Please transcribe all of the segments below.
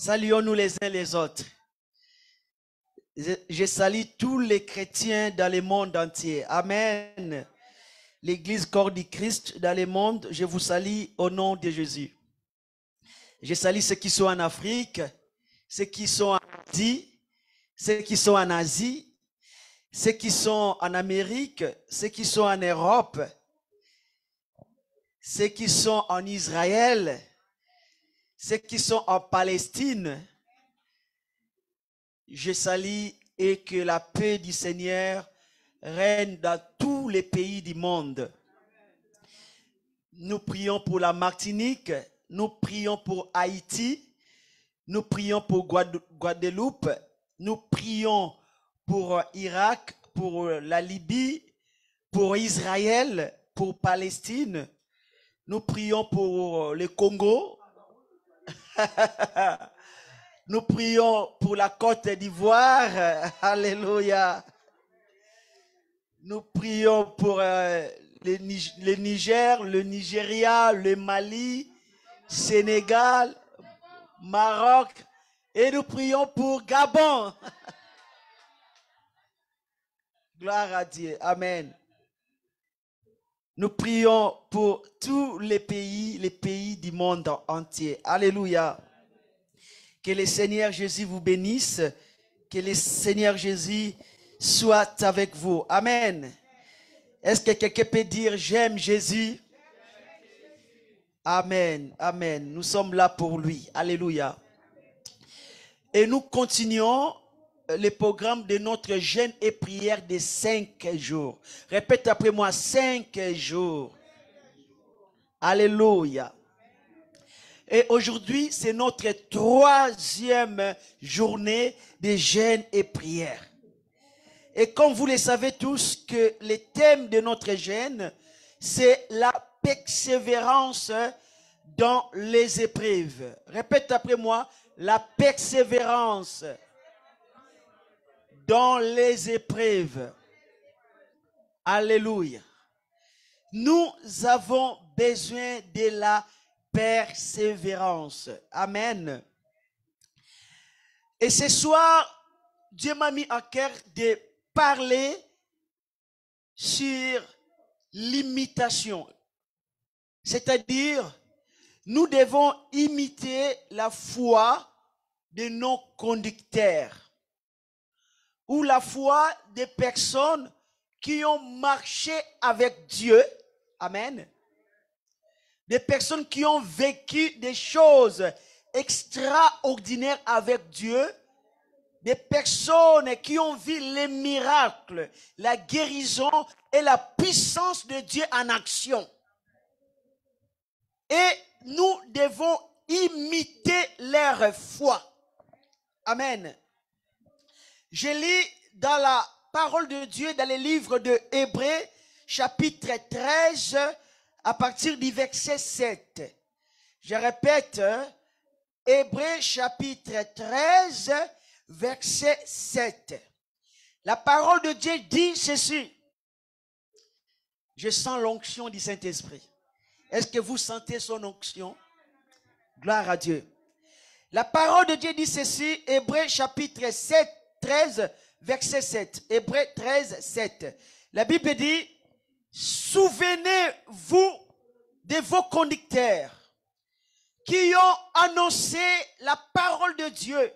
Saluons-nous les uns les autres. Je salue tous les chrétiens dans le monde entier. Amen. L'église corps du Christ dans le monde, je vous salue au nom de Jésus. Je salue ceux qui sont en Afrique, ceux qui sont en Asie, ceux qui sont en Asie, ceux qui sont en Amérique, ceux qui sont en Europe, ceux qui sont en Israël, ceux qui sont en Palestine. Je salue et que la paix du Seigneur règne dans tous les pays du monde. Nous prions pour la Martinique, nous prions pour Haïti, nous prions pour Guadeloupe, nous prions pour Irak, pour la Libye, pour Israël, pour Palestine. Nous prions pour le Congo. Nous prions pour la Côte d'Ivoire. Alléluia. Nous prions pour le Niger, le Nigeria, le Mali, Sénégal, Maroc. Et nous prions pour Gabon. Gloire à Dieu. Amen. Nous prions pour tous les pays du monde entier. Alléluia. Que le Seigneur Jésus vous bénisse. Que le Seigneur Jésus soit avec vous. Amen. Est-ce que quelqu'un peut dire j'aime Jésus? Amen. Amen. Nous sommes là pour lui. Alléluia. Et nous continuons le programme de notre jeûne et prière de 5 jours. Répète après moi, 5 jours. Alléluia. Et aujourd'hui, c'est notre 3e journée de jeûne et prière. Et comme vous le savez tous, que le thème de notre jeûne, c'est la persévérance dans les épreuves. Répète après moi, la persévérance dans les épreuves. Alléluia. Nous avons besoin de la persévérance. Amen. Et ce soir, Dieu m'a mis à cœur de parler sur l'imitation. C'est-à-dire, nous devons imiter la foi de nos conducteurs ou la foi des personnes qui ont marché avec Dieu. Amen. Des personnes qui ont vécu des choses extraordinaires avec Dieu. Des personnes qui ont vu les miracles, la guérison et la puissance de Dieu en action. Et nous devons imiter leur foi. Amen. Je lis dans la parole de Dieu, dans le livre de Hébreux, chapitre 13, à partir du verset 7. Je répète, Hébreux, chapitre 13, verset 7. La parole de Dieu dit ceci. Je sens l'onction du Saint-Esprit. Est-ce que vous sentez son onction? Gloire à Dieu. La parole de Dieu dit ceci, Hébreux chapitre 13, verset 7. Hébreux 13, 7. La Bible dit, souvenez-vous de vos conducteurs qui ont annoncé la parole de Dieu.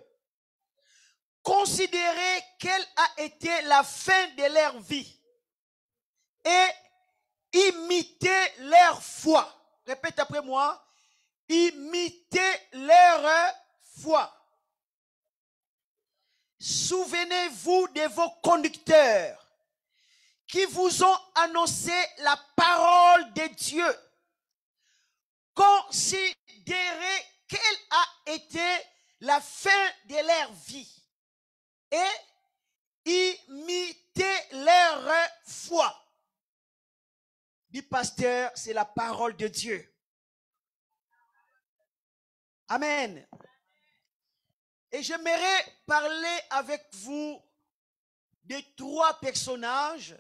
Considérez quelle a été la fin de leur vie et imitez leur foi. Répète après moi. Imitez leur foi. Souvenez-vous de vos conducteurs qui vous ont annoncé la parole de Dieu. Considérez quelle a été la fin de leur vie et imitez leur foi. Du pasteur, c'est la parole de Dieu. Amen. Et j'aimerais parler avec vous de 3 personnages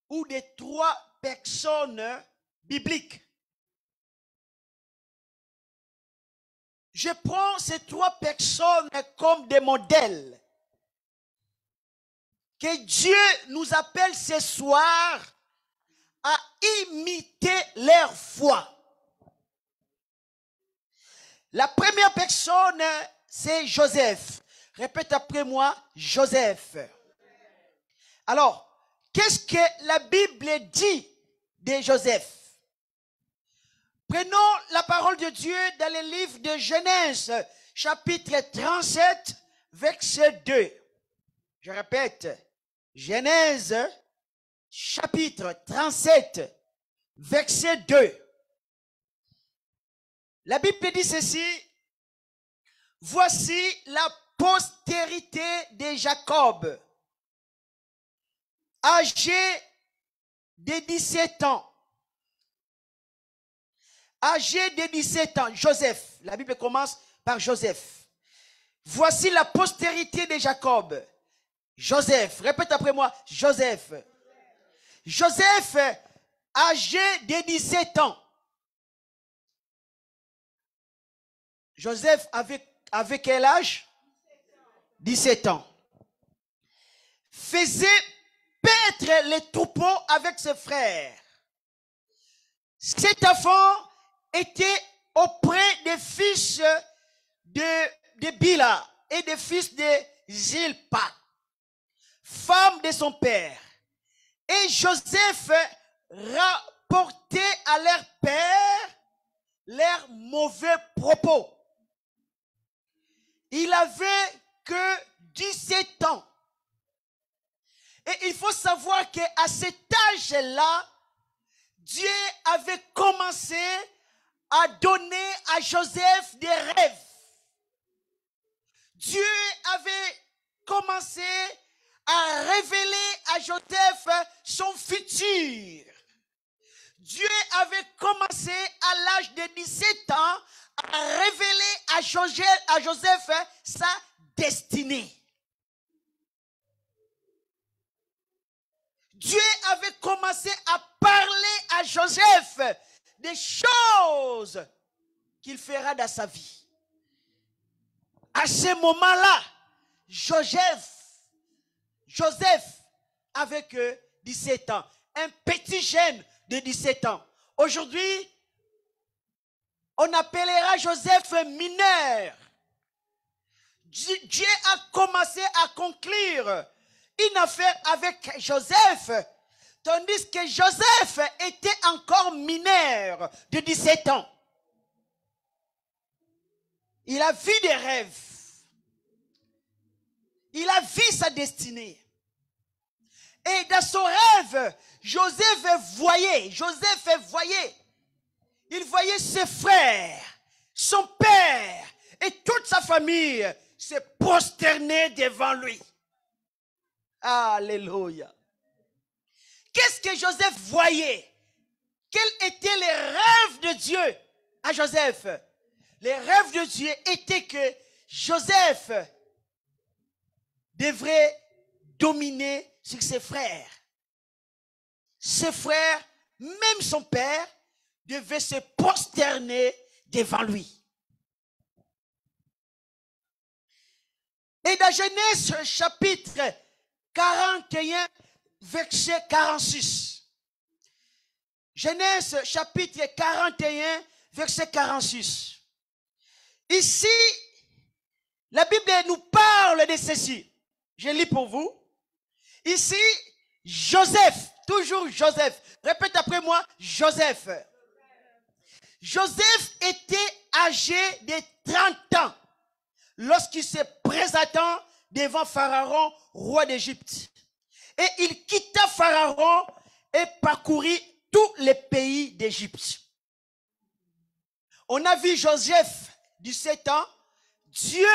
ou de 3 personnes bibliques. je prends ces trois personnes comme des modèles que Dieu nous appelle ce soir à imiter leur foi. La première personne, c'est Joseph. Répète après moi, Joseph. Alors, qu'est-ce que la Bible dit de Joseph? Prenons la parole de Dieu dans le livre de Genèse, chapitre 37, verset 2. Je répète, Genèse, chapitre 37, verset 2. La Bible dit ceci: voici la postérité de Jacob, âgé de 17 ans. Âgé de 17 ans, Joseph. La Bible commence par Joseph. Voici la postérité de Jacob. Joseph, répète après moi, Joseph. Joseph, âgé de 17 ans. Joseph avait quel âge? 17 ans. Faisait paître les troupeaux avec ses frères. Cet enfant était auprès des fils de Bila et des fils de Zilpa, femme de son père. Et Joseph rapportait à leur père leurs mauvais propos. Il avait que 17 ans. Et il faut savoir qu'à cet âge-là, Dieu avait commencé à donner à Joseph des rêves. Dieu avait commencé à révéler à Joseph son futur. Dieu avait commencé à l'âge de 17 ans à révéler à Joseph sa destinée. Dieu avait commencé à parler à Joseph des choses qu'il fera dans sa vie. À ce moment-là, Joseph avait que 17 ans. Un petit jeune de 17 ans. Aujourd'hui, on appellera Joseph mineur. Dieu a commencé à conclure une affaire avec Joseph, tandis que Joseph était encore mineur de 17 ans. Il a vu des rêves. Il a vu sa destinée. Et dans son rêve, Joseph voyait. Il voyait ses frères, son père et toute sa famille se prosterner devant lui. Alléluia. Qu'est-ce que Joseph voyait? Quels étaient les rêves de Dieu à Joseph? Les rêves de Dieu étaient que Joseph devrait dominer sur ses frères. Ses frères, même son père, devait se prosterner devant lui. Et dans Genèse chapitre 41, verset 46. Genèse chapitre 41, verset 46. Ici, la Bible nous parle de ceci. Je lis pour vous. Ici, Joseph, toujours Joseph. Répète après moi, Joseph. Joseph était âgé de 30 ans lorsqu'il se présentant devant Pharaon, roi d'Égypte. Et il quitta Pharaon et parcourut tous les pays d'Égypte. On a vu Joseph, 17 ans, Dieu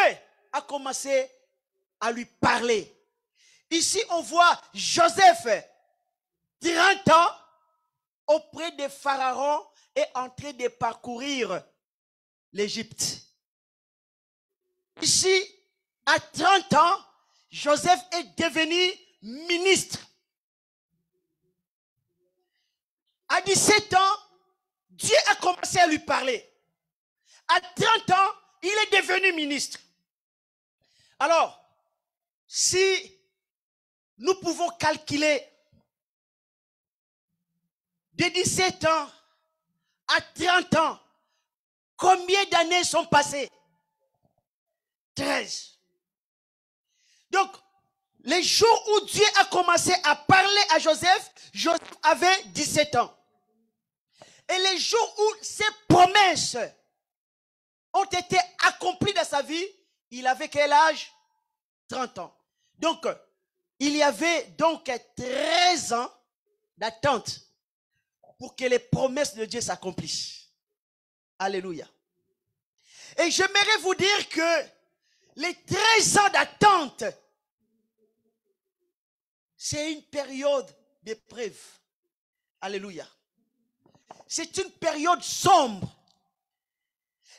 a commencé à lui parler. Ici, on voit Joseph, 30 ans, auprès de Pharaon et en train de parcourir l'Égypte. Ici, à 30 ans, Joseph est devenu ministre. À 17 ans, Dieu a commencé à lui parler. À 30 ans, il est devenu ministre. Alors, si nous pouvons calculer de 17 ans à 30 ans, combien d'années sont passées? 13. Donc, les jours où Dieu a commencé à parler à Joseph, Joseph avait 17 ans. Et les jours où ces promesses ont été accomplies dans sa vie, il avait quel âge? 30 ans. Donc, il y avait donc 13 ans d'attente pour que les promesses de Dieu s'accomplissent. Alléluia. Et j'aimerais vous dire que les 13 ans d'attente, c'est une période d'épreuve. Alléluia. C'est une période sombre.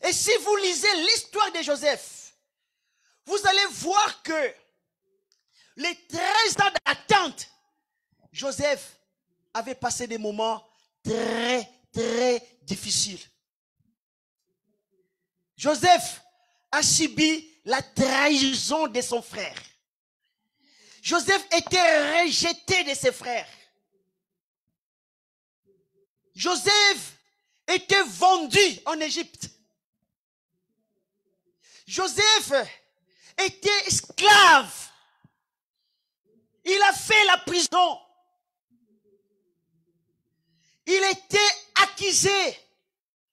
Et si vous lisez l'histoire de Joseph, vous allez voir que les 13 ans d'attente, Joseph avait passé des moments très, très difficiles. Joseph a subi la trahison de son frère. Joseph était rejeté de ses frères. Joseph était vendu en Égypte. Joseph était esclave. Il a fait la prison. Il était accusé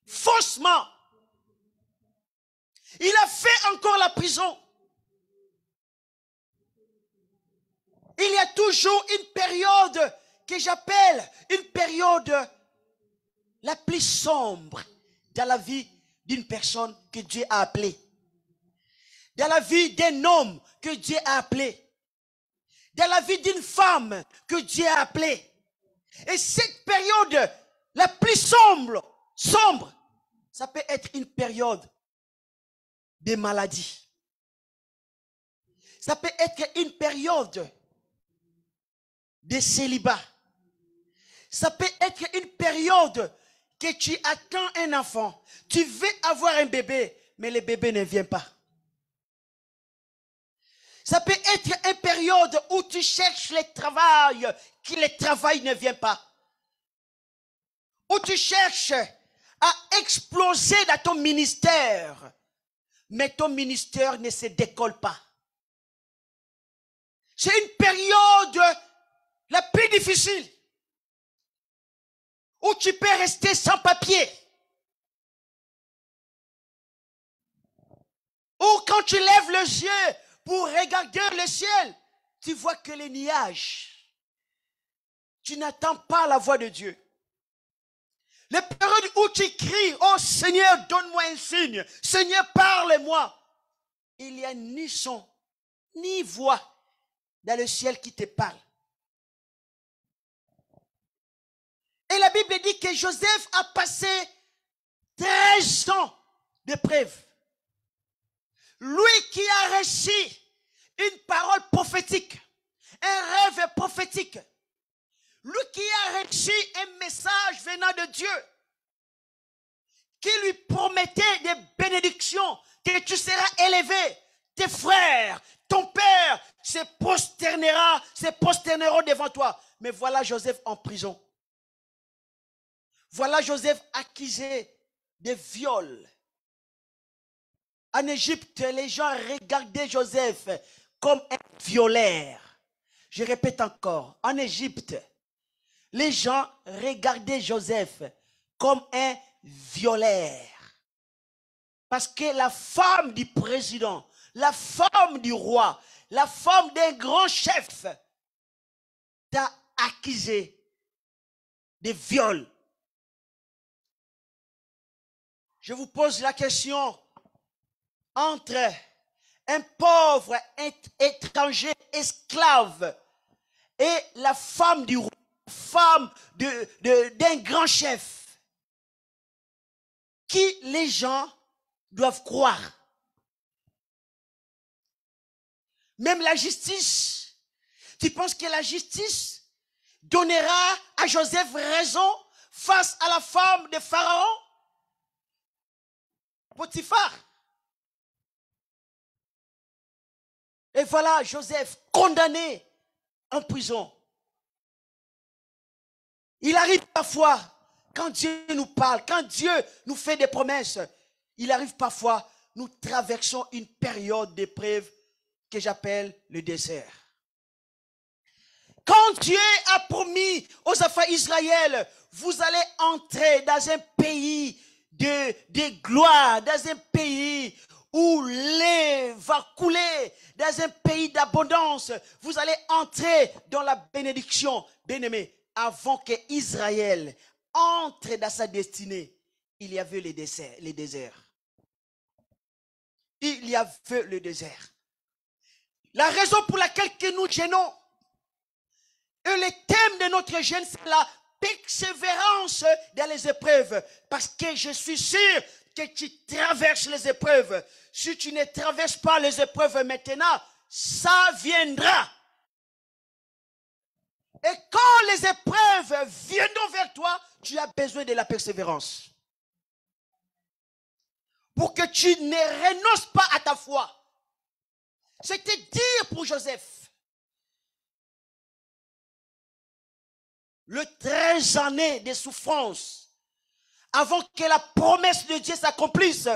faussement. Il a fait encore la prison. Il y a toujours une période que j'appelle une période la plus sombre dans la vie d'une personne que Dieu a appelée. Dans la vie d'un homme que Dieu a appelé. Dans la vie d'une femme que Dieu a appelée. Et cette période la plus sombre, ça peut être une période de maladie. Ça peut être une période de célibat. Ça peut être une période que tu attends un enfant. Tu veux avoir un bébé, mais le bébé ne vient pas. Ça peut être une période où tu cherches le travail, que le travail ne vient pas. Où tu cherches à exploser dans ton ministère, mais ton ministère ne se décolle pas. C'est une période la plus difficile où tu peux rester sans papier. Ou quand tu lèves les yeux pour regarder le ciel, tu vois que les nuages. Tu n'attends pas la voix de Dieu. Les périodes où tu cries, oh Seigneur, donne-moi un signe. Seigneur, parle-moi. Il n'y a ni son, ni voix dans le ciel qui te parle. Et la Bible dit que Joseph a passé 13 ans d'épreuve. Lui qui a reçu une parole prophétique, un rêve prophétique. Lui qui a reçu un message venant de Dieu, qui lui promettait des bénédictions, que tu seras élevé, tes frères, ton père se prosterneront devant toi. Mais voilà Joseph en prison. Voilà Joseph accusé de viol. En Égypte, les gens regardaient Joseph comme un violeur. Je répète encore, en Égypte, les gens regardaient Joseph comme un violeur. Parce que la femme du président, la femme du roi, la femme d'un grand chef t'a accusé de viol. Je vous pose la question, entre un pauvre étranger esclave et la femme du roi, femme d'un grand chef, qui les gens doivent croire. Même la justice, tu penses que la justice donnera à Joseph raison face à la femme de Pharaon? Potiphar, Et voilà Joseph condamné en prison. Il arrive parfois, quand Dieu nous parle, quand Dieu nous fait des promesses, il arrive parfois, nous traversons une période d'épreuve que j'appelle le désert. Quand Dieu a promis aux enfants d'Israël, vous allez entrer dans un pays de gloire, dans un pays où lait va couler, dans un pays d'abondance, vous allez entrer dans la bénédiction. Bien-aimés, avant que Israël entre dans sa destinée, il y avait les déserts. Il y avait le désert. La raison pour laquelle que nous gênons, et le thème de notre jeûne, c'est la persévérance dans les épreuves. Parce que je suis sûr que tu traverses les épreuves. Si tu ne traverses pas les épreuves maintenant, ça viendra. Et quand les épreuves viendront vers toi, tu as besoin de la persévérance. Pour que tu ne renonces pas à ta foi. C'était dire pour Joseph. Le 13 années de souffrance, avant que la promesse de Dieu s'accomplisse,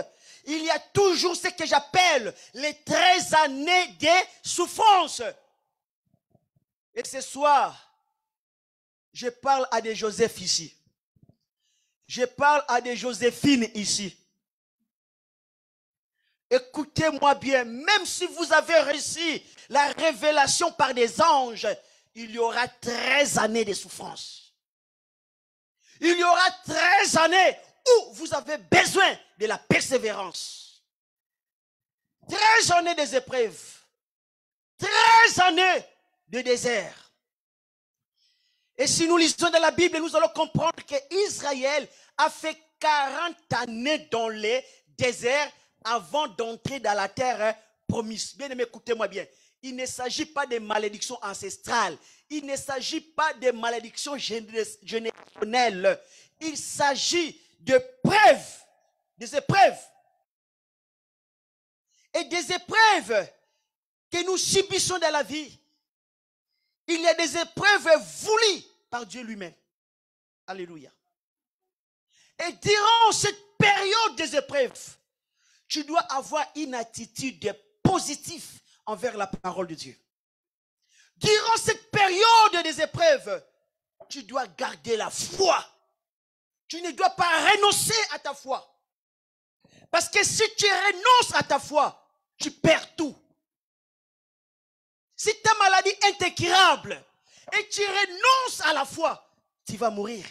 il y a toujours ce que j'appelle les 13 années de souffrance. Et ce soir, je parle à des Joseph ici. Je parle à des Joséphine ici. Écoutez-moi bien, même si vous avez reçu la révélation par des anges, il y aura 13 années de souffrance. Il y aura 13 années où vous avez besoin de la persévérance. 13 années des épreuves. 13 années de désert. Et si nous lisons dans la Bible, nous allons comprendre qu'Israël a fait 40 années dans les déserts avant d'entrer dans la terre promise. Bien aimé, écoutez-moi bien. Il ne s'agit pas de malédictions ancestrales. Il ne s'agit pas de malédictions générationnelles. Il s'agit de preuves, des épreuves. Et des épreuves que nous subissons dans la vie. Il y a des épreuves voulues par Dieu lui-même. Alléluia. Et durant cette période des épreuves, tu dois avoir une attitude positive envers la parole de Dieu. Durant cette période des épreuves, tu dois garder la foi. Tu ne dois pas renoncer à ta foi. Parce que si tu renonces à ta foi, tu perds tout. Si ta maladie est incurable et tu renonces à la foi, tu vas mourir.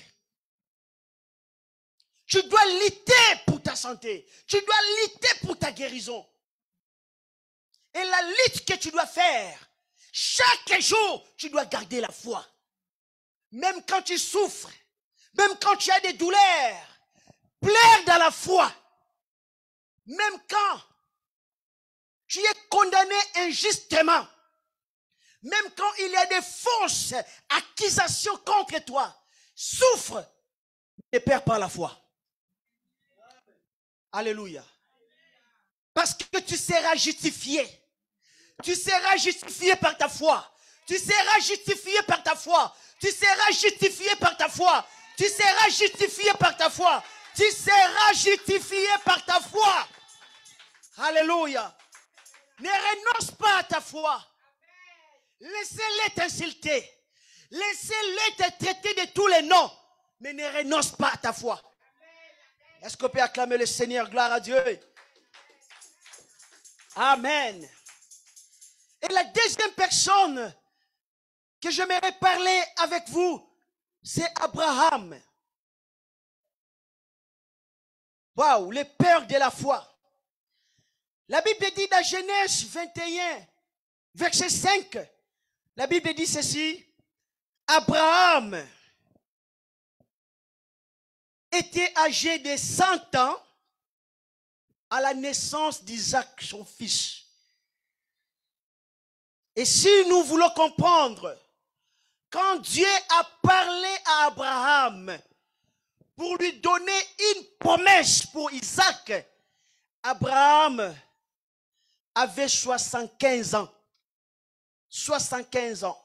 Tu dois lutter pour ta santé. Tu dois lutter pour ta guérison. Et la lutte que tu dois faire, chaque jour, tu dois garder la foi. Même quand tu souffres, même quand tu as des douleurs, plaire dans la foi. Même quand tu es condamné injustement, même quand il y a des fausses accusations contre toi, souffre, ne perds pas la foi. Alléluia. Parce que tu seras justifié. Tu seras justifié par ta foi. Tu seras justifié par ta foi. Tu seras justifié par ta foi. Tu seras justifié par ta foi. Tu seras justifié par ta foi. Alléluia. Ne renonce pas à ta foi. Laissez-les t'insulter. Laissez-les te traiter de tous les noms. Mais ne renonce pas à ta foi. Est-ce qu'on peut acclamer le Seigneur? Gloire à Dieu. Amen. Et la deuxième personne que j'aimerais parler avec vous, c'est Abraham. Waouh, le père de la foi. La Bible dit dans Genèse 21, verset 5, la Bible dit ceci: Abraham était âgé de 100 ans à la naissance d'Isaac, son fils. Et si nous voulons comprendre, quand Dieu a parlé à Abraham pour lui donner une promesse pour Isaac, Abraham avait 75 ans. 75 ans.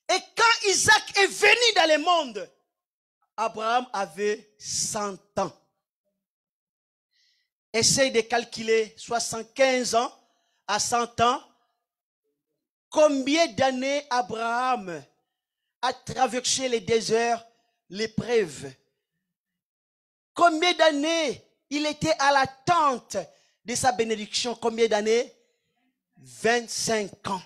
Et quand Isaac est venu dans le monde, Abraham avait 100 ans. Essaye de calculer 75 ans à 100 ans. Combien d'années Abraham a traversé les déserts, l'épreuve? Combien d'années il était à l'attente de sa bénédiction? Combien d'années? 25 ans.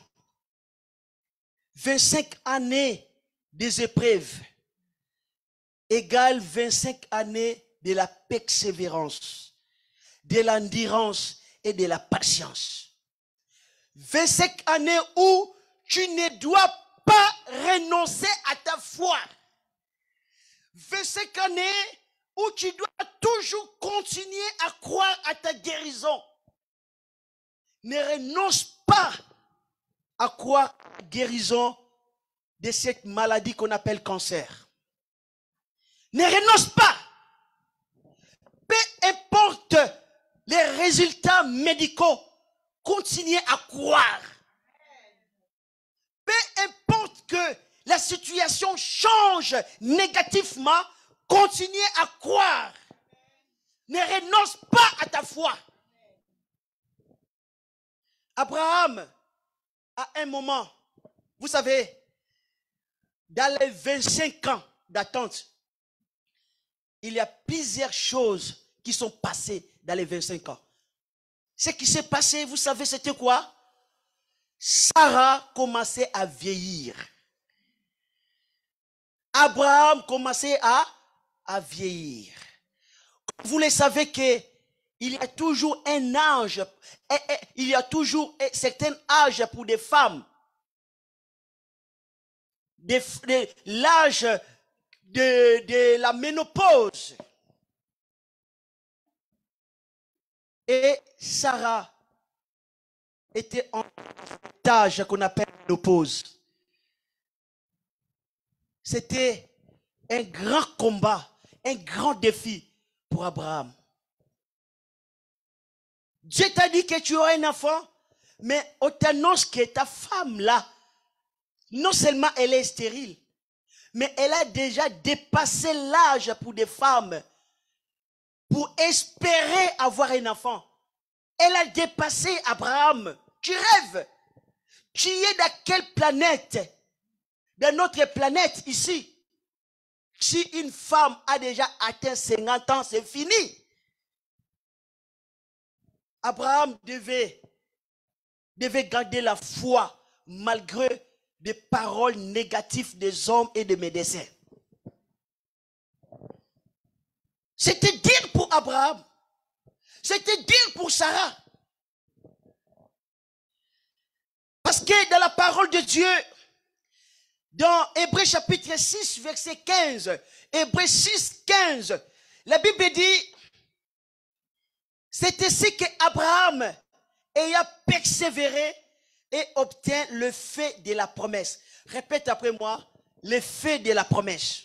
25 années des épreuves égale 25 années de la persévérance, de l'endurance et de la patience. 25 années où tu ne dois pas renoncer à ta foi. 25 années où tu dois toujours continuer à croire à ta guérison. Ne renonce pas à croire à la guérison de cette maladie qu'on appelle cancer. Ne renonce pas. Peu importe les résultats médicaux, continuez à croire. Peu importe que la situation change négativement, continuez à croire. Ne renonce pas à ta foi. Abraham, à un moment, vous savez, dans les 25 ans d'attente, il y a plusieurs choses qui sont passées dans les 25 ans. Ce qui s'est passé, vous savez, c'était quoi? Sarah commençait à vieillir. Abraham commençait à vieillir. Vous le savez que il y a toujours un âge, il y a toujours un certain âge pour des femmes. L'âge de la ménopause. Et Sarah était en âge qu'on appelle ménopause. C'était un grand combat, un grand défi pour Abraham. Dieu t'a dit que tu auras un enfant, mais on t'annonce que ta femme là, non seulement elle est stérile, mais elle a déjà dépassé l'âge pour des femmes pour espérer avoir un enfant. Elle a dépassé Abraham. Tu rêves. Tu es dans quelle planète? Dans notre planète ici. Si une femme a déjà atteint 50 ans, c'est fini. Abraham devait garder la foi malgré des paroles négatives des hommes et des médecins. C'était dur pour Abraham. C'était dur pour Sarah. Parce que dans la parole de Dieu, dans Hébreux chapitre 6, verset 15, Hébreux 6, 15, la Bible dit, c'est ainsi qu'Abraham ayant persévéré et obtint le fait de la promesse. Répète après moi, le fait de la promesse.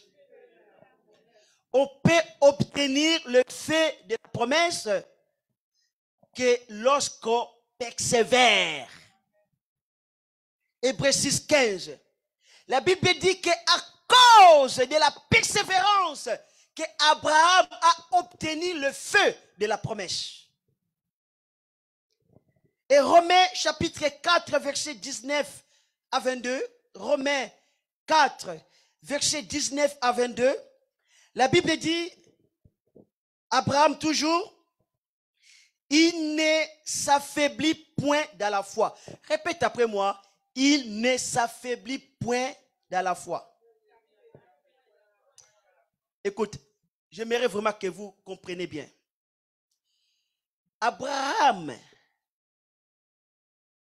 On peut obtenir le fait de la promesse que lorsqu'on persévère. Hébreux 6, 15. La Bible dit qu'à cause de la persévérance qu'Abraham a obtenu le feu de la promesse. Et Romains chapitre 4, verset 19 à 22. Romains 4, verset 19 à 22. La Bible dit, Abraham toujours, il ne s'affaiblit point dans la foi. Répète après moi, il ne s'affaiblit point dans la foi. Écoute, j'aimerais vraiment que vous compreniez bien. Abraham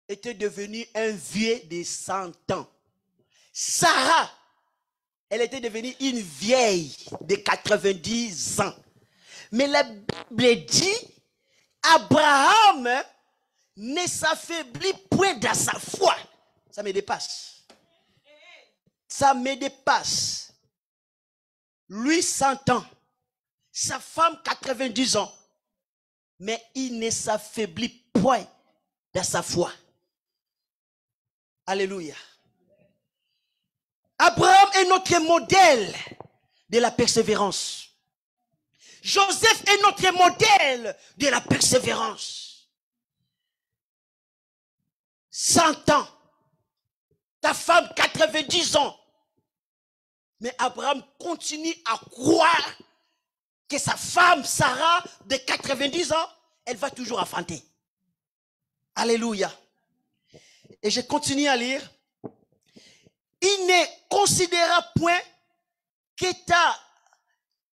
était devenu un vieux de 100 ans. Sarah, elle était devenue une vieille de 90 ans. Mais la Bible dit, Abraham ne s'affaiblit point dans sa foi. Ça me dépasse. Ça me dépasse. Lui 100 ans, sa femme 90 ans. Mais il ne s'affaiblit point dans sa foi. Alléluia. Abraham est notre modèle de la persévérance. Joseph est notre modèle de la persévérance. 100 ans. Ta femme, 90 ans. Mais Abraham continue à croire que sa femme, Sarah, de 90 ans, elle va toujours enfanter. Alléluia. Et je continue à lire. Il ne considéra point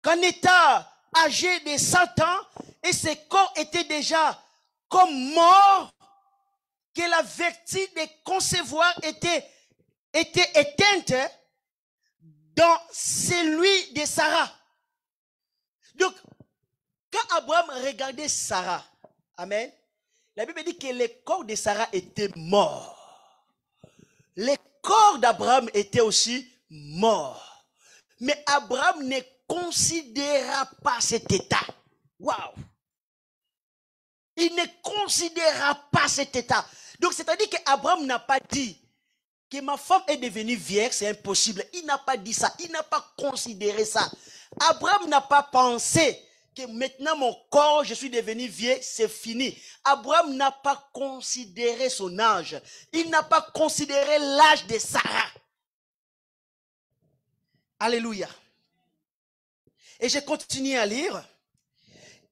qu'en état âgé de 100 ans, et ses corps étaient déjà comme morts, que la vertu de concevoir était éteinte dans celui de Sarah. Donc, quand Abraham regardait Sarah, amen, la Bible dit que le corps de Sarah était mort. Le corps d'Abraham était aussi mort. Mais Abraham ne considéra pas cet état. Waouh! Il ne considéra pas cet état. Donc, c'est-à-dire qu'Abraham n'a pas dit que ma femme est devenue vierge, c'est impossible. Il n'a pas dit ça. Il n'a pas considéré ça. Abraham n'a pas pensé que maintenant mon corps, je suis devenu vieux, c'est fini. Abraham n'a pas considéré son âge. Il n'a pas considéré l'âge de Sarah. Alléluia. Et je continue à lire.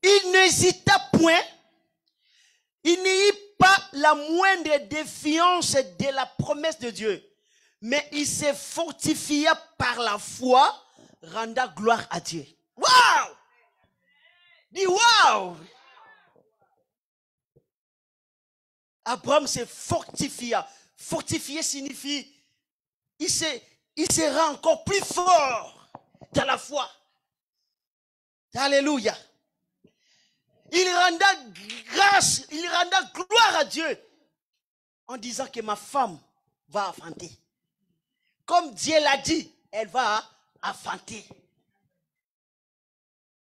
Il n'hésita point. Il n'y eut pas la moindre défiance de la promesse de Dieu. Mais il se fortifia par la foi, rendant gloire à Dieu. Waouh! Dis waouh! Abraham se fortifia. Fortifier signifie il se rend encore plus fort dans la foi. Alléluia. Il rendra grâce, il rendra gloire à Dieu en disant que ma femme va enfanter. Comme Dieu l'a dit, elle va enfanter.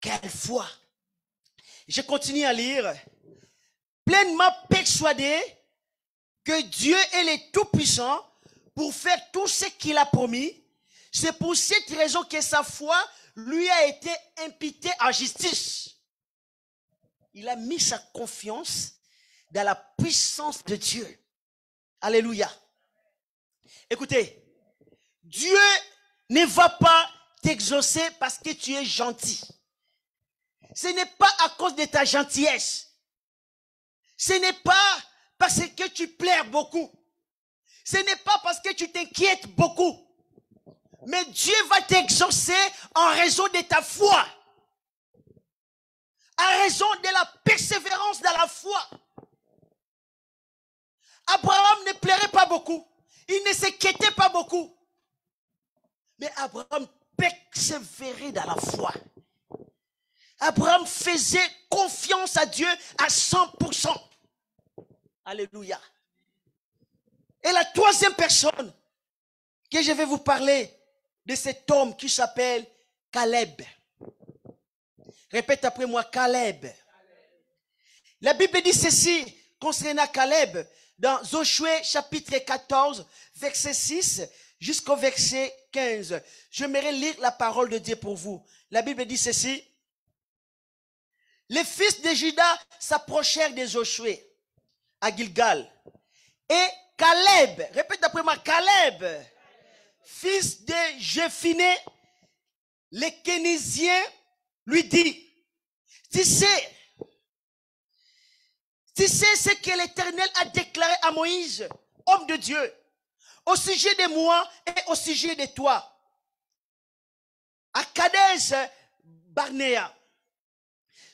Quelle foi! Je continue à lire. Pleinement persuadé que Dieu est le Tout-Puissant pour faire tout ce qu'il a promis. C'est pour cette raison que sa foi lui a été imputée en justice. Il a mis sa confiance dans la puissance de Dieu. Alléluia. Écoutez, Dieu ne va pas t'exaucer parce que tu es gentil. Ce n'est pas à cause de ta gentillesse. Ce n'est pas parce que tu pleures beaucoup. Ce n'est pas parce que tu t'inquiètes beaucoup. Mais Dieu va t'exaucer en raison de ta foi. En raison de la persévérance dans la foi. Abraham ne pleurait pas beaucoup. Il ne s'inquiétait pas beaucoup. Mais Abraham persévérait dans la foi. Abraham faisait confiance à Dieu à 100%. Alléluia. Et la troisième personne que je vais vous parler de cet homme qui s'appelle Caleb. Répète après moi, Caleb. La Bible dit ceci concernant Caleb dans Josué chapitre 14, verset 6 jusqu'au verset 15. J'aimerais lire la parole de Dieu pour vous. La Bible dit ceci. Les fils de Juda s'approchèrent de Josué à Gilgal. Et Caleb, répète après moi, Caleb, fils de Jephunneh, le Kénésien, lui dit, tu sais ce que l'Éternel a déclaré à Moïse, homme de Dieu, au sujet de moi et au sujet de toi. À Kadesh Barnéa.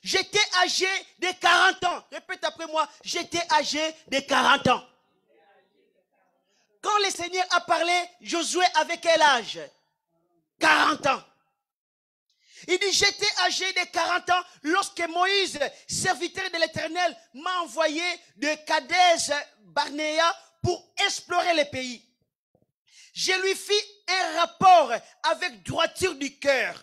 J'étais âgé de 40 ans. Répète après moi, j'étais âgé de 40 ans. Quand le Seigneur a parlé, Josué avait quel âge? 40 ans. Il dit, j'étais âgé de 40 ans lorsque Moïse, serviteur de l'Éternel, m'a envoyé de Kadesh Barnéa pour explorer le pays. Je lui fis un rapport avec droiture du cœur.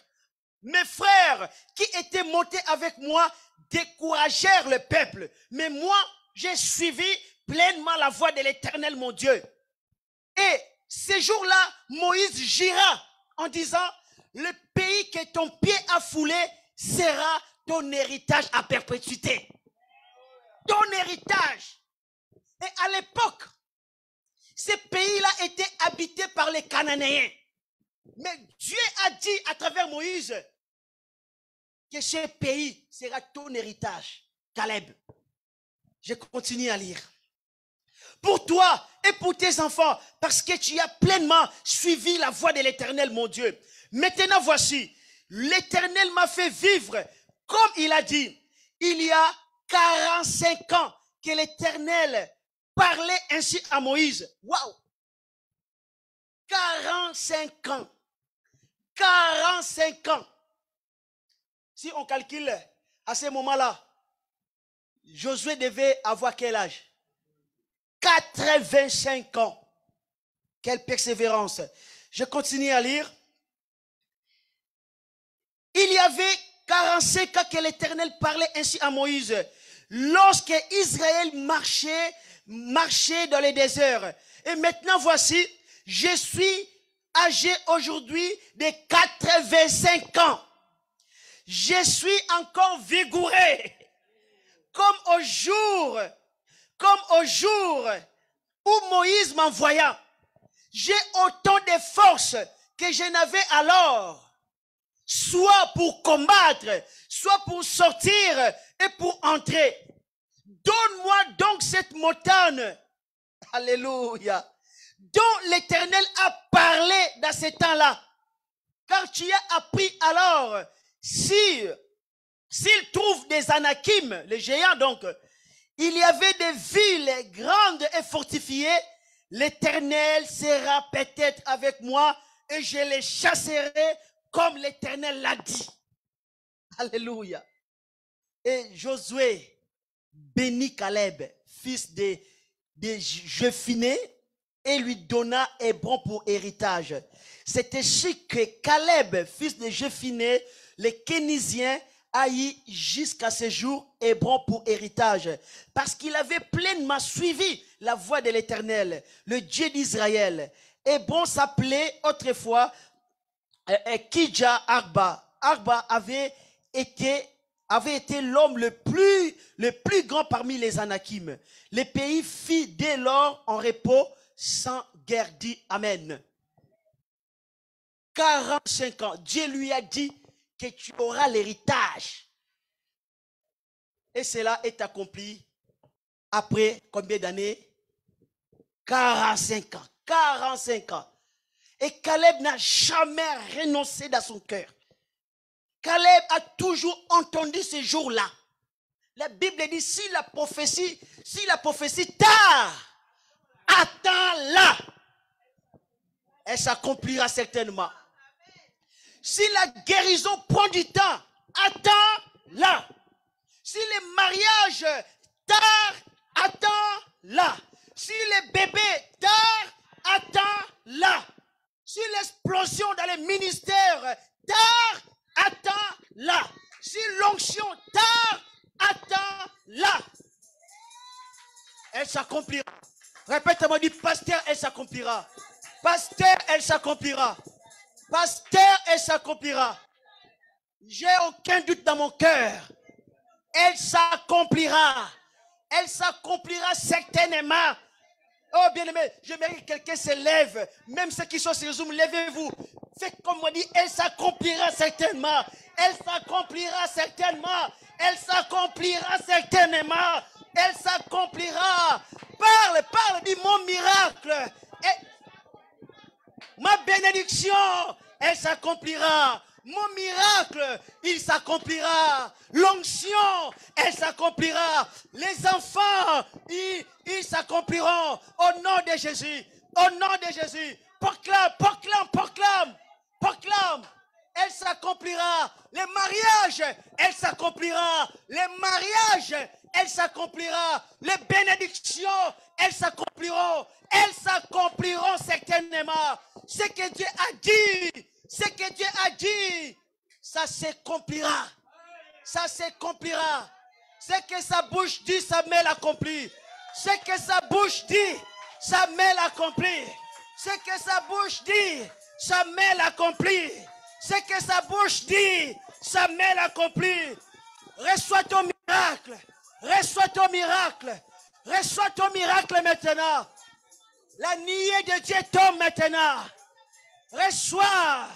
Mes frères qui étaient montés avec moi découragèrent le peuple. Mais moi, j'ai suivi pleinement la voie de l'Éternel, mon Dieu. Et ces jours-là, Moïse gira en disant, le pays que ton pied a foulé sera ton héritage à perpétuité. Ton héritage. Et à l'époque, ces pays-là étaient habités par les Cananéens. Mais Dieu a dit à travers Moïse que ce pays sera ton héritage. Caleb. Je continue à lire. Pour toi et pour tes enfants, parce que tu as pleinement suivi la voie de l'Éternel, mon Dieu. Maintenant, voici, l'Éternel m'a fait vivre, comme il a dit, il y a 45 ans que l'Éternel parlait ainsi à Moïse. Waouh! 45 ans. 45 ans. Si on calcule à ce moment-là, Josué devait avoir quel âge? 85 ans. Quelle persévérance. Je continue à lire. Il y avait 45 ans que l'Éternel parlait ainsi à Moïse. Lorsque Israël marchait dans les déserts. Et maintenant voici, je suis âgé aujourd'hui de 85 ans. Je suis encore vigoureux. Comme au jour où Moïse m'envoya. J'ai autant de force que je n'avais alors. Soit pour combattre, soit pour sortir et pour entrer. Donne-moi donc cette montagne, alléluia, dont l'Éternel a parlé dans ces temps-là. Car tu as appris alors, s'il trouve des Anakim, les géants donc, il y avait des villes grandes et fortifiées, l'Éternel sera peut-être avec moi et je les chasserai comme l'Éternel l'a dit. Alléluia. Et Josué bénit Caleb, fils de Jephunnée, et lui donna Hébron pour héritage. C'est ainsi que Caleb, fils de Jephunnée, le Kénizien, a eu jusqu'à ce jour Hébron pour héritage, parce qu'il avait pleinement suivi la voie de l'Éternel, le Dieu d'Israël. Hébron s'appelait autrefois Kidja Arba. Arba avait été l'homme le plus grand parmi les Anakim. Le pays fit dès lors en repos sans guerre. Dit Amen. 45 ans, Dieu lui a dit que tu auras l'héritage. Et cela est accompli après combien d'années? 45 ans. 45 ans. Et Caleb n'a jamais renoncé dans son cœur. Caleb a toujours entendu ce jour-là. La Bible dit, si la prophétie tard, attends-la. Elle s'accomplira certainement. Si la guérison prend du temps, attends-la. Si le mariage tard, attends-la. Si le bébé tard, attends-la. Si l'explosion dans les ministères tard, attends-la. Si l'onction tard, attends-la. Elle s'accomplira. Répète-moi, dis pasteur, elle s'accomplira. Pasteur, elle s'accomplira. Pasteur, elle s'accomplira. J'ai aucun doute dans mon cœur. Elle s'accomplira. Elle s'accomplira certainement. Oh bien-aimé, j'aimerais que quelqu'un se lève. Même ceux qui sont sur Zoom, levez-vous. Faites comme moi dit, elle s'accomplira certainement. Elle s'accomplira certainement. Elle s'accomplira certainement. Elle s'accomplira. Parle, dis mon miracle. Ma bénédiction, elle s'accomplira. Mon miracle, il s'accomplira. L'onction, elle s'accomplira. Les enfants, ils s'accompliront. Au nom de Jésus. Au nom de Jésus. Proclame. Elle s'accomplira. Les mariages, elle s'accomplira. Les mariages, elle s'accomplira. Les bénédictions, elles s'accompliront. Elles s'accompliront certainement. Ce que Dieu a dit. Ce que Dieu a dit, ça s'accomplira. Ça s'accomplira. Ce que sa bouche dit, sa main l'accomplit. Ce que sa bouche dit, sa main l'accomplit. Ce que sa bouche dit, sa main l'accomplit. Ce que sa bouche dit, sa main l'accomplit. Reçois ton miracle. Reçois ton miracle. Reçois ton miracle maintenant. La nuée de Dieu tombe maintenant. Reçois.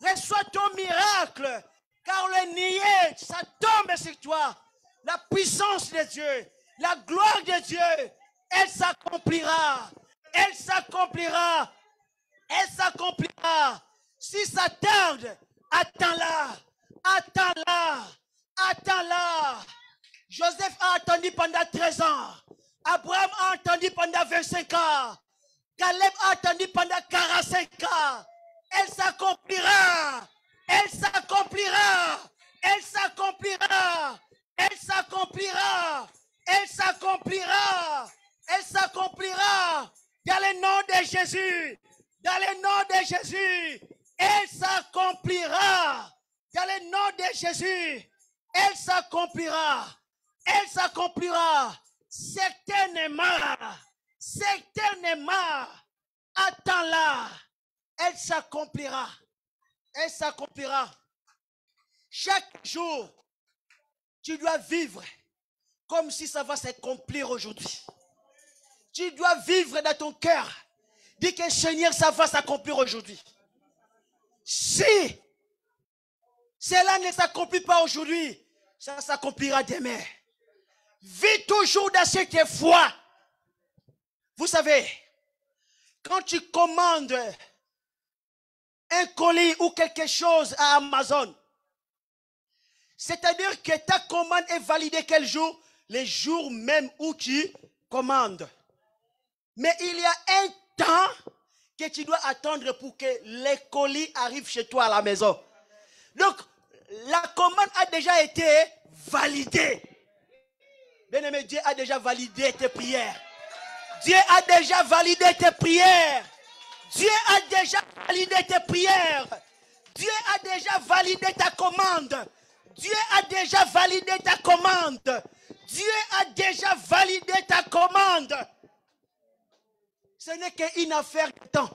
Reçois ton miracle. Car le nuée, ça tombe sur toi. La puissance de Dieu, la gloire de Dieu, elle s'accomplira. Elle s'accomplira. Elle s'accomplira. Si ça tarde, attends-la. Attends-la. Attends-la. Joseph a attendu pendant 13 ans. Abraham a attendu pendant 25 ans. Caleb a attendu pendant 45 ans. Elle s'accomplira. Elle s'accomplira. Elle s'accomplira. Elle s'accomplira. Elle s'accomplira. Elle s'accomplira. Dans le nom de Jésus. Dans le nom de Jésus. Elle s'accomplira. Dans le nom de Jésus. Elle s'accomplira. Elle s'accomplira. Certainement. Certainement. Attends-la. Elle s'accomplira. Elle s'accomplira. Chaque jour, tu dois vivre comme si ça va s'accomplir aujourd'hui. Tu dois vivre dans ton cœur. Dis que Seigneur, ça va s'accomplir aujourd'hui. Si cela ne s'accomplit pas aujourd'hui, ça s'accomplira demain. Vis toujours dans cette foi. Vous savez, quand tu commandes un colis ou quelque chose à Amazon, c'est-à-dire que ta commande est validée quel jour? Les jours même où tu commandes. Mais il y a un temps que tu dois attendre pour que les colis arrivent chez toi à la maison. Donc, la commande a déjà été validée. Bien-aimé, Dieu a déjà validé tes prières. Dieu a déjà validé tes prières. Dieu a déjà validé tes prières. Dieu a déjà validé ta commande. Dieu a déjà validé ta commande. Dieu a déjà validé ta commande. Ce n'est qu'une affaire de temps.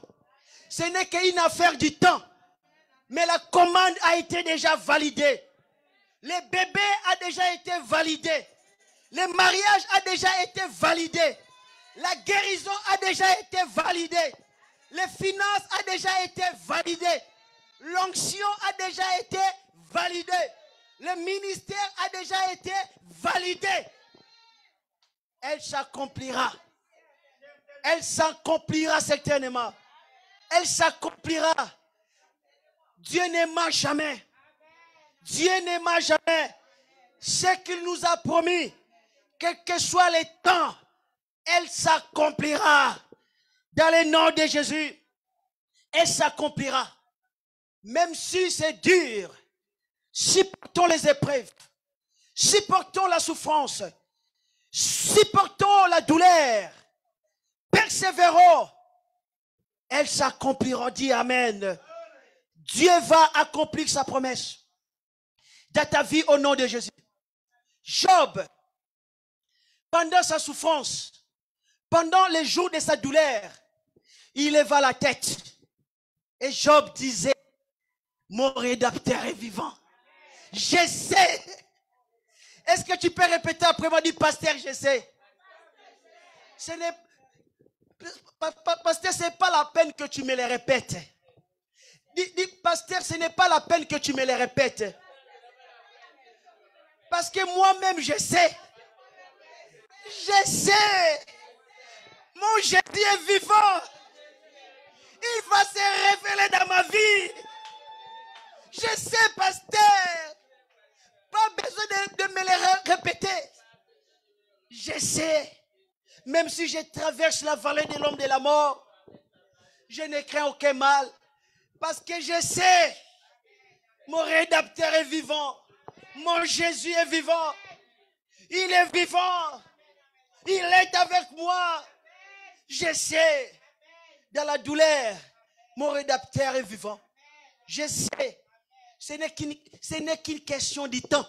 Ce n'est qu'une affaire du temps. Mais la commande a été déjà validée. Le bébé a déjà été validé. Le mariage a déjà été validé. La guérison a déjà été validée. Les finances a déjà été validées. L'onction a déjà été validée. Le ministère a déjà été validé. Elle s'accomplira. Elle s'accomplira certainement. Elle s'accomplira. Dieu n'aima jamais. Dieu n'aima jamais. Ce qu'il nous a promis, quels que soient les temps, elle s'accomplira. Dans le nom de Jésus, elle s'accomplira. Même si c'est dur, supportons les épreuves, supportons la souffrance, supportons la douleur, persévérons. Elle s'accomplira. Dis Amen. Dieu va accomplir sa promesse dans ta vie au nom de Jésus. Job, pendant sa souffrance, pendant les jours de sa douleur, il leva la tête. Et Job disait, mon rédacteur est vivant. Je sais. Est-ce que tu peux répéter après moi? Dis, pasteur, je sais. Ce n'est pasteur, ce n'est pas la peine que tu me les répètes. Dis, pasteur, ce n'est pas la peine que tu me les répètes. Parce que moi-même, je sais. Je sais. Mon Jésus est vivant. Il va se révéler dans ma vie. Je sais, pasteur. Pas besoin de me les répéter. Je sais. Même si je traverse la vallée de l'homme de la mort, je ne crains aucun mal. Parce que je sais, mon rédacteur est vivant. Mon Jésus est vivant. Il est vivant. Il est avec moi. Je sais, dans la douleur, mon rédacteur est vivant. Je sais, ce n'est qu'une question du temps.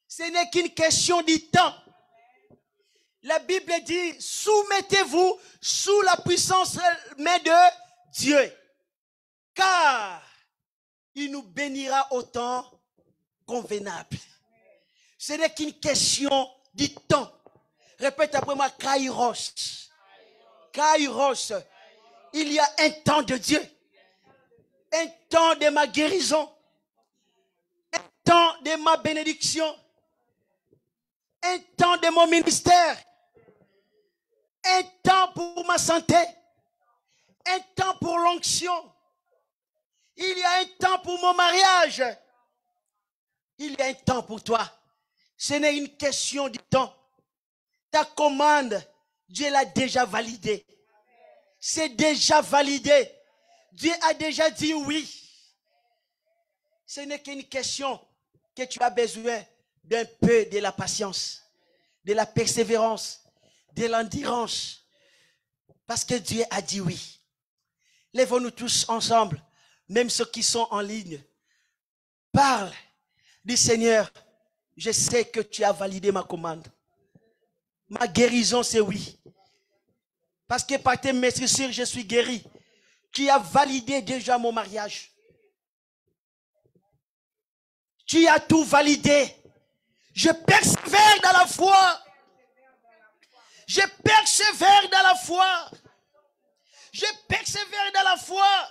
Ce n'est qu'une question du temps. La Bible dit, soumettez-vous sous la puissance main de Dieu, car il nous bénira au temps convenable. Ce n'est qu'une question du temps. Répète après moi, Kairos. Kairos. Il y a un temps de Dieu. Un temps de ma guérison. Un temps de ma bénédiction. Un temps de mon ministère. Un temps pour ma santé. Un temps pour l'onction. Il y a un temps pour mon mariage. Il y a un temps pour toi. Ce n'est une question du temps. Ta commande, Dieu l'a déjà validée. C'est déjà validé. Dieu a déjà dit oui. Ce n'est qu'une question que tu as besoin d'un peu de la patience, de la persévérance, de l'endurance. Parce que Dieu a dit oui. Lèvons-nous tous ensemble, même ceux qui sont en ligne. Parle. Dis Seigneur, je sais que tu as validé ma commande. Ma guérison, c'est oui. Parce que par tes meurtrissures, je suis guéri. Tu as validé déjà mon mariage. Tu as tout validé. Je persévère dans la foi. Je persévère dans la foi. Je persévère dans la foi.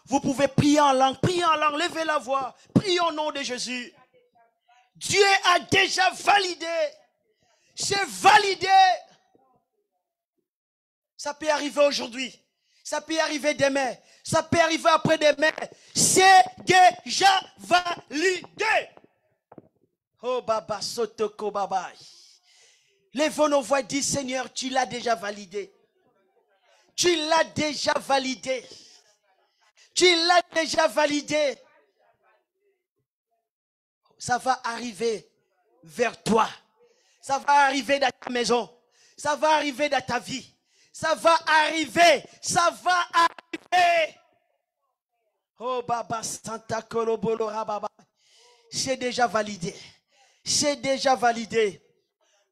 Vous pouvez prier en langue, levez la voix, priez au nom de Jésus. Dieu a déjà validé. C'est validé. Ça peut arriver aujourd'hui. Ça peut arriver demain. Ça peut arriver après-demain. C'est déjà validé. Oh Baba Sotoko Baba. Lèvons nos voix et dis Seigneur, tu l'as déjà validé. Tu l'as déjà validé. Tu l'as déjà validé. Ça va arriver vers toi. Ça va arriver dans ta maison. Ça va arriver dans ta vie. Ça va arriver. Ça va arriver. Oh Baba Santa Kolobolo Rababa. C'est déjà validé. C'est déjà validé.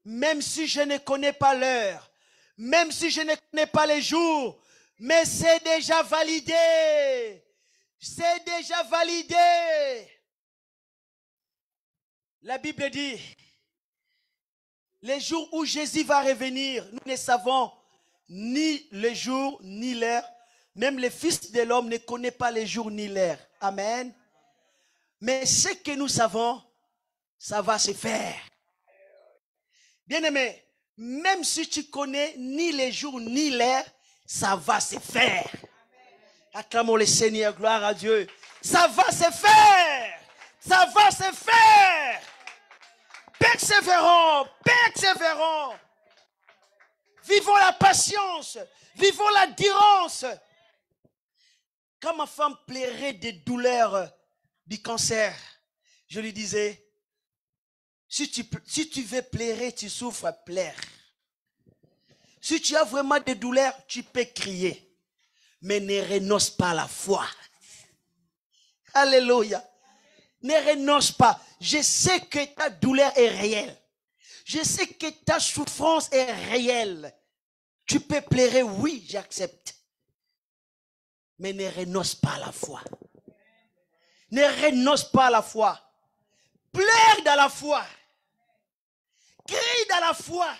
Même si je ne connais pas l'heure. Même si je ne connais pas les jours. Mais c'est déjà validé. C'est déjà validé. La Bible dit, les jours où Jésus va revenir, nous ne savons ni le jour ni l'heure. Même le Fils de l'homme ne connaît pas les jours ni l'heure. Amen. Mais ce que nous savons, ça va se faire. Bien-aimé, même si tu connais ni les jours ni l'heure, ça va se faire. Acclamons le Seigneur, gloire à Dieu. Ça va se faire. Ça va se faire. Persévérons, persévérons. Vivons la patience, vivons l'endurance. Quand ma femme plairait des douleurs du cancer, je lui disais, si tu veux pleurer, tu souffres, pleure. Si tu as vraiment des douleurs, tu peux crier. Mais ne renonce pas à la foi. Alléluia. Ne renonce pas. Je sais que ta douleur est réelle. Je sais que ta souffrance est réelle. Tu peux pleurer, oui, j'accepte. Mais ne renonce pas à la foi. Ne renonce pas à la foi. Pleure dans la foi. Crie dans la foi.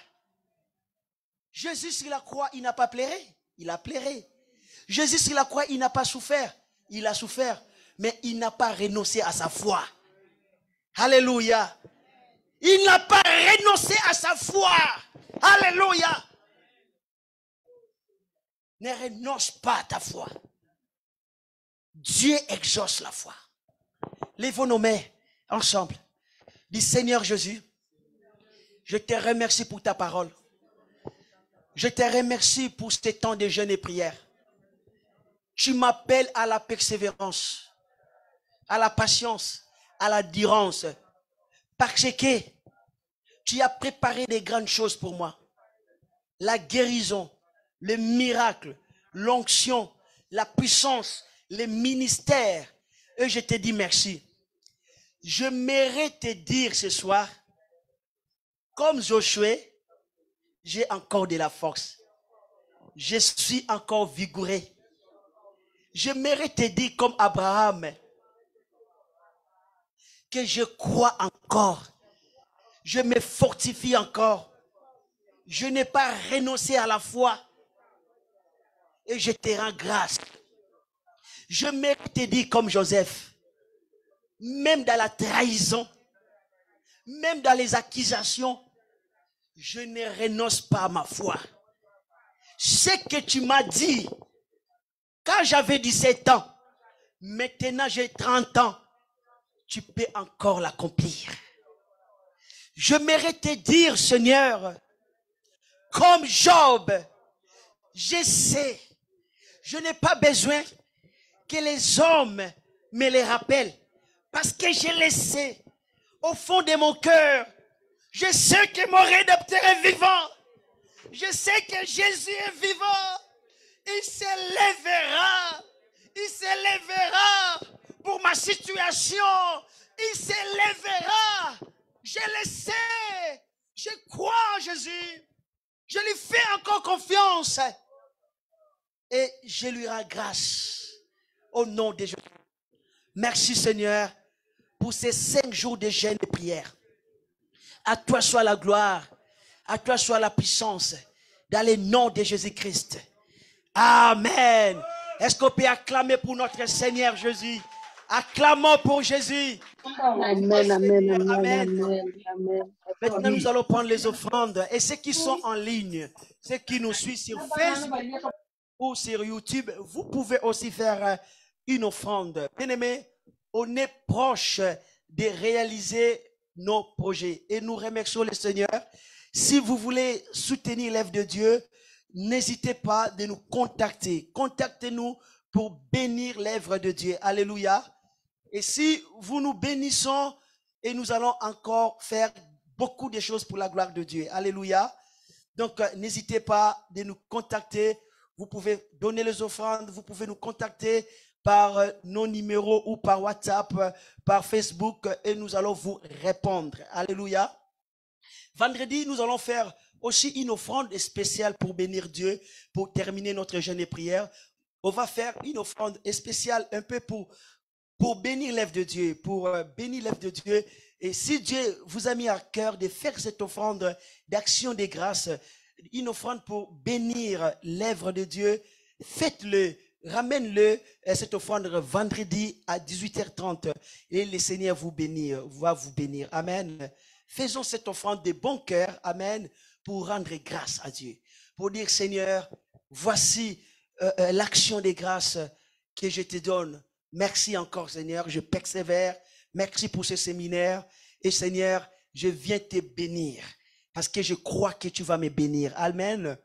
Jésus sur la croix, il n'a pas pleuré. Il a pleuré. Jésus sur la croix, il n'a pas souffert. Il a souffert. Mais il n'a pas renoncé à sa foi. Alléluia. Il n'a pas renoncé à sa foi. Alléluia. Ne renonce pas à ta foi. Dieu exauce la foi. Lèvons nos mains ensemble. Dis Seigneur Jésus, je te remercie pour ta parole. Je te remercie pour ce temps de jeûne et prière. Tu m'appelles à la persévérance, à la patience, à l'endurance. Parce que tu as préparé des grandes choses pour moi. La guérison, le miracle, l'onction, la puissance, les ministères. Et je te dis merci. j'aimerais te dire ce soir, comme Josué, j'ai encore de la force. Je suis encore vigoureux. J'aimerais te dire comme Abraham, que je crois encore. Je me fortifie encore. Je n'ai pas renoncé à la foi. Et je te rends grâce. J'aimerais te dire comme Joseph, même dans la trahison, même dans les accusations, je ne renonce pas à ma foi. Ce que tu m'as dit quand j'avais 17 ans, maintenant j'ai 30 ans, tu peux encore l'accomplir. J'aimerais te dire, Seigneur, comme Job, je sais, je n'ai pas besoin que les hommes me les rappellent, parce que je le sais, au fond de mon cœur, je sais que mon Rédempteur est vivant, je sais que Jésus est vivant, il se lèvera pour ma situation, il se lèvera, je le sais, je crois en Jésus, je lui fais encore confiance et je lui rends grâce au nom de Jésus. Merci Seigneur pour ces 5 jours de jeûne et prière. À toi soit la gloire, à toi soit la puissance, dans le nom de Jésus-Christ. Amen. Est-ce qu'on peut acclamer pour notre Seigneur Jésus? Acclamons pour Jésus. Amen, amen, amen, Amen. amen. Maintenant, nous allons prendre les offrandes. Et ceux qui sont en ligne, ceux qui nous suivent sur Facebook ou sur YouTube, vous pouvez aussi faire une offrande. Bien-aimés, on est proche de réaliser nos projets. Et nous remercions le Seigneur. Si vous voulez soutenir l'œuvre de Dieu, n'hésitez pas de nous contacter. Contactez-nous pour bénir l'œuvre de Dieu. Alléluia. Et si vous nous bénissons, et nous allons encore faire beaucoup de choses pour la gloire de Dieu. Alléluia. Donc, n'hésitez pas de nous contacter. Vous pouvez donner les offrandes. Vous pouvez nous contacter par nos numéros ou par WhatsApp, par Facebook, et nous allons vous répondre. Alléluia. Vendredi, nous allons faire aussi une offrande spéciale pour bénir Dieu, pour terminer notre jeûne et prière. On va faire une offrande spéciale un peu pour bénir l'œuvre de Dieu, pour bénir l'œuvre de Dieu. Et si Dieu vous a mis à cœur de faire cette offrande d'action de grâce, une offrande pour bénir l'œuvre de Dieu, faites-le, ramène-le, cette offrande vendredi à 18h30 et le Seigneur va vous bénir. Amen. Faisons cette offrande de bon cœur, amen, pour rendre grâce à Dieu. Pour dire, Seigneur, voici l'action de grâce que je te donne. Merci encore, Seigneur, je persévère. Merci pour ce séminaire. Et Seigneur, je viens te bénir parce que je crois que tu vas me bénir. Amen.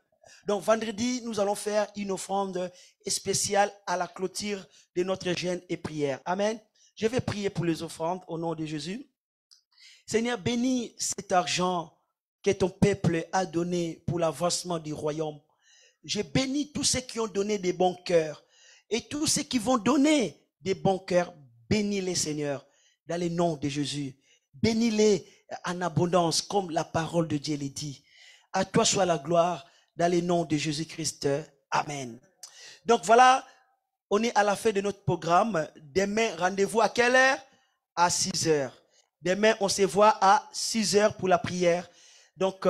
Donc, vendredi, nous allons faire une offrande spéciale à la clôture de notre jeûne et prière. Amen. Je vais prier pour les offrandes au nom de Jésus. Seigneur, bénis cet argent que ton peuple a donné pour l'avancement du royaume. Je bénis tous ceux qui ont donné des bons cœurs et tous ceux qui vont donner des bons cœurs. Bénis-les, Seigneur, dans le nom de Jésus. Bénis-les en abondance, comme la parole de Dieu le dit. À toi soit la gloire, dans le nom de Jésus-Christ. Amen. Donc voilà, on est à la fin de notre programme. Demain, rendez-vous à quelle heure? À 6 heures. Demain, on se voit à 6 heures pour la prière. Donc,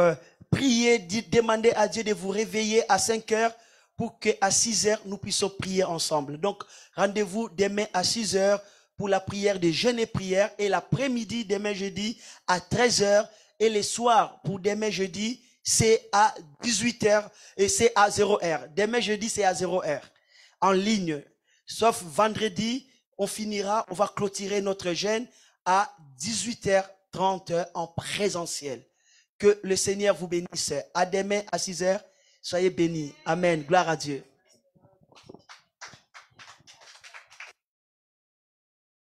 priez, demandez à Dieu de vous réveiller à 5 heures pour qu'à 6 heures, nous puissions prier ensemble. Donc, rendez-vous demain à 6 heures pour la prière de jeûne et prière. Et l'après-midi, demain jeudi, à 13 heures. Et le soir, pour demain jeudi, c'est à 18 heures et c'est à 0 heure. Demain jeudi, c'est à 0 heure. En ligne. Sauf vendredi, on va clôturer notre jeûne à 18h30 en présentiel. Que le Seigneur vous bénisse. À demain à 6 heures. Soyez bénis. Amen. Gloire à Dieu.